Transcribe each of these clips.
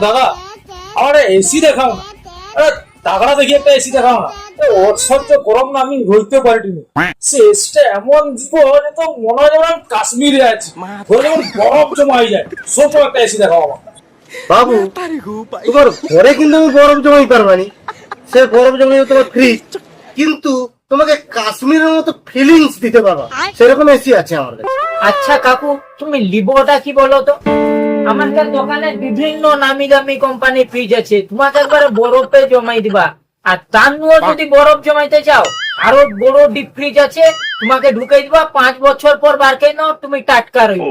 দাদা আমার এসি দেখাও না, টাকাটা দেখি একটা এসি দেখাও না। অসহ্য গরম না, আমি হইতে পারিনি। সে এসিটা এমন দিব যে তো মনে হয় যেমন কাশ্মীরে আছি, যেমন বরফ জমাই যায়। ছোট একটা এসি দেখাও আমার। বাবু তোমার ঘরে কিন্তু আমি বরফ জমাই পারবানি, সে বরফ জমাই তোমার ফ্রিজ, কিন্তু তোমাকে কাশ্মীরের মতো ফিলিংস দিতে পারবা সেরকম এসি আছে আমার কাছে। আচ্ছা কাকু, তুমি লিবোটা কি বলো তো? আমাদের দোকানে বিভিন্ন নামি দামি কোম্পানি ফ্রিজ আছে, তোমাকে একবারে বরফে জমাই দিবা। আর তার নিয়েও যদি বরফ জমাইতে চাও, আরো বড় ডিপ ফ্রিজ আছে, তোমাকে ঢুকাই দিবা, 5 বছর পর বার করে নাও, তুমি টাটকা রইবে।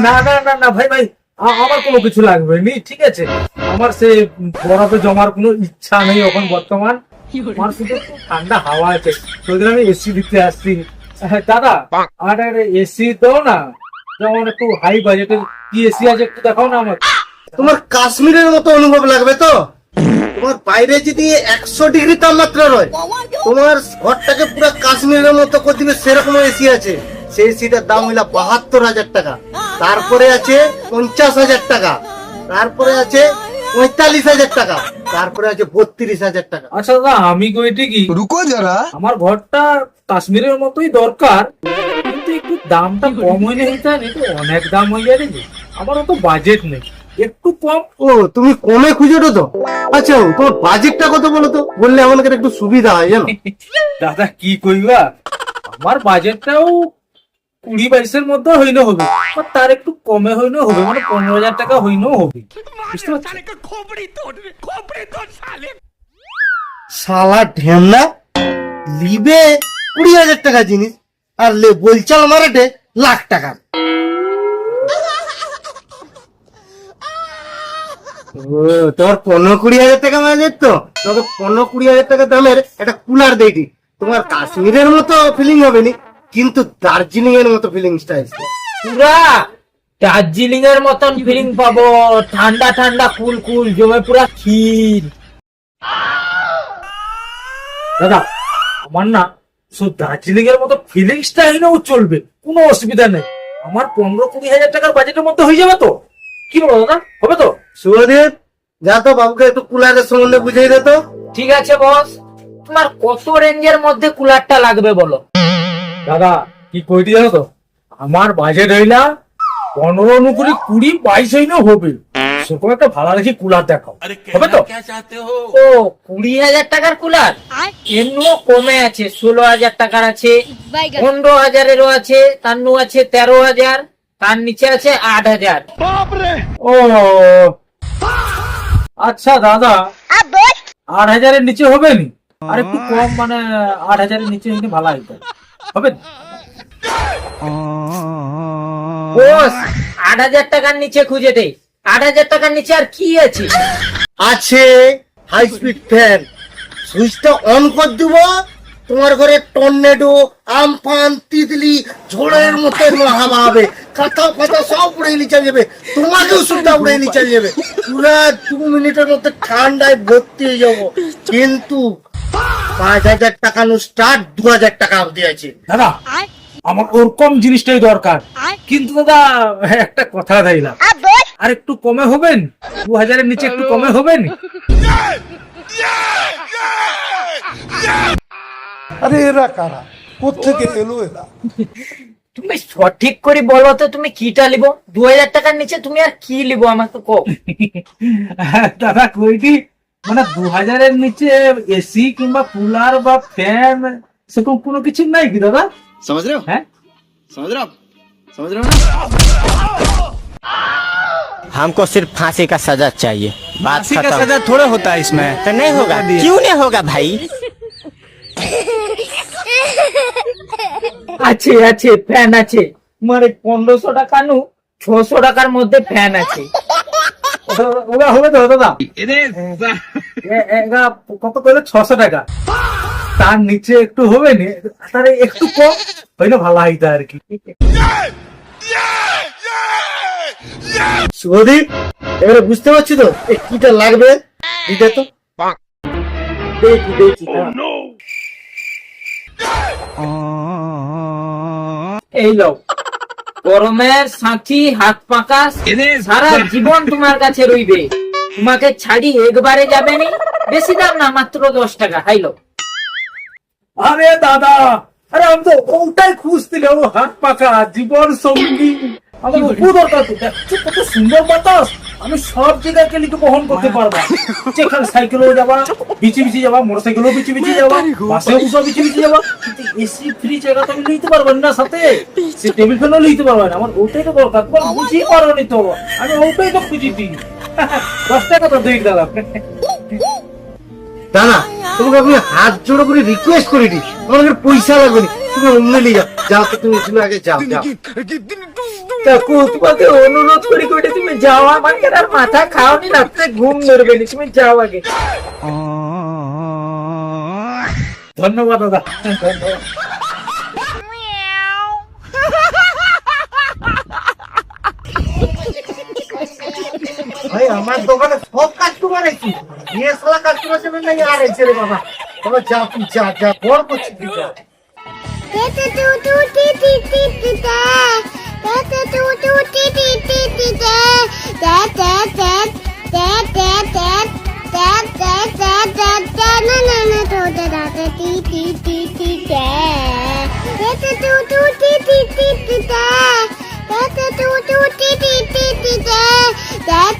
না না না না ভাই ভাই, আমার কোনো কিছু লাগবে নি, ঠিক আছে? আমার সে বরফে জমার কোনো ইচ্ছা নেই এখন বর্তমান। আমার শুধু একটু ঠান্ডা হাওয়া আছে, সেদিন আমি এসি দিতে আসছি। দাদা আমার এসি দাও না, যেমন একটু হাই বাজেটের কি এসি আছে একটু দেখাও না আমাকে। তোমার কাশ্মীরের মতো অনুভব লাগবে তো? তোমার বাইরে যদি 100 ডিগ্রি তাপমাত্রা রয়, তোমার ঘরটাকে পুরো কাশ্মীরের মতো করে দিবে সেরকম এসি আছে। সেই এসিটার দাম হইলা 72,000 টাকা, তারপরে আছে 50,000 টাকা, তারপরে আছে 45,000 টাকা, তারপরে আছে 32,000 টাকা। আচ্ছা দাদা, আমি কইটি কি, रुको जरा, আমার ঘরটা কাশ্মীরের মতোই দরকার, কিন্তু একটু দামটা কম হইলে হইতে হয়, একটু অনেক দাম হয়ে যায় রে। আমার অত বাজেট নেই, একটু কম। ও তুমি কমে খুঁজোটো তো? আচ্ছা তোমার বাজেটটা কত বলো তো, বললে আমাদের একটু সুবিধা হয় জানো। দাদা কি কইবা, আমার বাজেটটাও 20-22-এর মধ্যে হইলে হবে, আর তার একটু কমে হইলেও হবে, মানে 15,000 টাকা হইলেও হবে, বুঝতে পারছো? শালা ঢেমনা, লিবে 20,000 টাকা জিনিস আর লে বলচাল মারাটে লাখ টাকা। ও তোমার 15-20,000 টাকা বাজেট তো, তোমাকে 15-20,000 টাকা দামের একটা কুলার দেখি, তোমার কাশ্মীরের মতো ফিলিং হবে নি, কিন্তু দার্জিলিং এর মতো ফিলিংসটা আসবে। পুরা দার্জিলিং এর মতন ফিলিং পাবো, ঠান্ডা ঠান্ডা কুল কুল জমে পুরা ক্ষীর। দাদা আমার না শুধু দার্জিলিং এর মতো ফিলিংসটা হইলেও চলবে, কোনো অসুবিধা নেই। আমার 15-20,000 টাকার বাজেটের মধ্যে হয়ে যাবে তো? কি বলো দাদা, হবে তো? সুদেব যা তো বাবুকে একটু কুলারের সম্বন্ধে বুঝিয়ে দে তো। ঠিক আছে বস, তোমার কত রেঞ্জের মধ্যে কুলারটা লাগবে বলো? দাদা কি কইটি জানো তো, আমার বাজেট হইলা 15-20-22 হইলেও হবে, সেরকম একটা ভালো দেখি কুলার দেখাও, হবে তো? ও 20,000 টাকার কুলার এমনিও কমে আছে, 16,000 টাকার আছে, 15,000-এরও আছে, তার নু আছে 13,000, তার নিচে আছে 8,000। ও আচ্ছা দাদা, 8,000-এর নিচে হবে নি? আর একটু কম, মানে 8,000-এর নিচে হইলে ভালো হইতো, হবে? বস 8,000 টাকার নিচে খুঁজে দেই, 8,000 টাকার নিচে আর কি আছে? আছে হাই স্পিড ফ্যান, সুইচটা অন করে দিব, তোমার ঘরে টর্নেডো, আমফান, তিতলি, ঝড়ের মতো হাওয়া হবে, কাঁথা ফাতা সব উড়ে নিচে যাবে, তোমাকেও সুদ্ধা উড়ে নিচে যাবে, পুরা 2 মিনিটের মধ্যে ঠান্ডায় ভর্তি হয়ে যাবো। কিন্তু 5,000 টাকা নু স্টার্ট, 2,000 টাকা অব্দি আছে। দাদা আমার ওরকম জিনিসটাই দরকার, কিন্তু দাদা একটা কথা দিলাম, আর একটু কমে হবেন? 2,000-এর নিচে একটু কমে হবেন? अरे एरा कारा কোত্থেকে এলো এরা? তুমি সঠিক করে বলো তো, তুমি কিটা লিবো? 2,000 টাকার নিচে তুমি আর কি লিবো আমাকে কো। দাদা কইটি, মানে 2,000-এর নিচে এসি কিংবা কুলার বা ফ্যান সেরকম কোনো কিছু নাই কি দাদা? समझ रहे हो? হ্যাঁ समझ रहे हो आप? समझ रहे हो ना? हमको सिर्फ फांसी का सजा चाहिए, बात फांसी का खत्म। सजा थोड़ा होता है इसमें। तो नहीं होगा, क्यों नहीं होगा भाई? আছে আছে ফ্যান আছে, মানে 1500 টাকা নু 600 টাকার মধ্যে ফ্যান আছে। ওটা হবে তো দাদা? কত করে? 600 টাকা, তার নিচে একটু হবে নি? তার একটু কম হইলে ভালো হইতো আর কি। সুদীপ এবারে বুঝতে পারছি তো এই কিটা লাগবে, দিতে তো দেখি দেখি এই লো গরমের সাথী হাত পাকা সারা জীবন তোমার কাছে রইবে, তোমাকে ছাড়ি একবারে যাবে নি। বেশি দাম না, মাত্র 10 টাকা। হাইলো আরে দাদা, আরে আমি তো ওটাই খুঁজছিলে, ও হাত পাকা জীবন সঙ্গী। আমার উপর দরকার তো, দেখছো কত সুন্দর বাতাস, আমি সব জায়গায় গেলে তো বহন করতে পারবা। যেখানে সাইকেলও যাবা, বিচি বিচি যাবা, মোটর সাইকেলও বিচি বিচি যাবা, বাসেও বসে বিচি বিচি যাবা, কিন্তু এসি ফ্রি জায়গা তো আমি লইতে পারবেন না সাথে, সে টেবিল ফ্যানও লইতে পারবেন না। আমার ওটাই তো দরকার, তোমার বুঝি পারো নি তো, আমি ওটাই তো খুঁজি দিই। 10 টাকা তো দিয়ে দিলাম। দাদা, তোমাকে আমি হাত জোড়ো করে রিকোয়েস্ট করে দিই, আমার পয়সা লাগবে না, তুমি অন্য নিয়ে যাও। যাও তো, তুমি আগে যাও যাও। কাকু তোমাকে অনুরোধ করি করে তুমি যাও, আমার আর মাথা খাওনি, রাত্রে ঘুম ধরবে না, তুমি যাও আগে। ধন্যবাদ দাদা, ধন্যবাদ। ভাই আমার দোকানে সব কাস্টমার আছে, ये साला কাস্টমার সেবা নাই আর আছে রে বাবা। বাবা যা, তুই যা যা, বড় করছিস তুই যা। Dad.